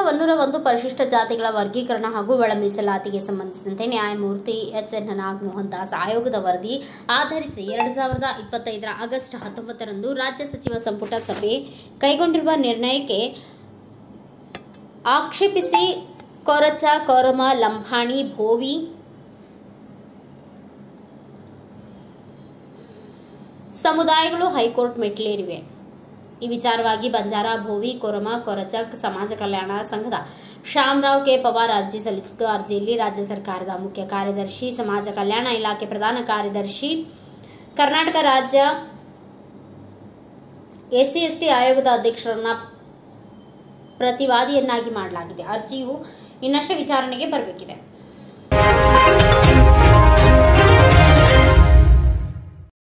101 ಪರಿಶಿಷ್ಟ ಜಾತಿಗಳ ವರ್ಗೀಕರಣ ಹಾಗೂ ಒಳ ಮೀಸಲಾತಿಗೆ ಸಂಬಂಧಿಸಿದಂತೆ ನ್ಯಾಯಮೂರ್ತಿ ಎಚ್.ಎನ್. ನಾಗಮೋಹನ್ ದಾಸ್ ಆಯೋಗದ ವರದಿ ಆಧರಿಸಿ 2025 ಆಗಸ್ಟ್ 19ರಂದು ರಾಜ್ಯ ಸಚಿವ ಸಂಪುಟ ಸಭೆ ಕೈಗೊಂಡಿರುವ ನಿರ್ಣಯಕ್ಕೆ ಆಕ್ಷೇಪಿಸಿ ಕೊರಚ, ಕೊರಮ, ಲಂಬಾಣಿ, ಭೋವಿ ಸಮುದಾಯಗಳು ಹೈಕೋರ್ಟ್ ಮೆಟ್ಟಿಲೇರಿವೆ. ಈ ವಿಚಾರವಾಗಿ ಬಂಜಾರ, ಭೋವಿ, ಕೊರಮ, ಕೊರಚಕ್ ಸಮಾಜ ಕಲ್ಯಾಣ ಸಂಘದ ಶ್ಯಾಮರಾವ್ ಕೆ ಪವಾರ್ ಅರ್ಜಿ ಸಲ್ಲಿಸಿದ್ದು, ಅರ್ಜಿಯಲ್ಲಿ ರಾಜ್ಯ ಸರ್ಕಾರದ ಮುಖ್ಯ ಕಾರ್ಯದರ್ಶಿ, ಸಮಾಜ ಕಲ್ಯಾಣ ಇಲಾಖೆ ಪ್ರಧಾನ ಕಾರ್ಯದರ್ಶಿ, ಕರ್ನಾಟಕ ರಾಜ್ಯ ಎಸ್ಸಿ/ಎಸ್ಟಿ ಆಯೋಗದ ಅಧ್ಯಕ್ಷರನ್ನ ಪ್ರತಿವಾದಿಯನ್ನಾಗಿ ಮಾಡಲಾಗಿದೆ. ಅರ್ಜಿಯು ಇನ್ನಷ್ಟು ವಿಚಾರಣೆಗೆ ಬರಬೇಕಿದೆ.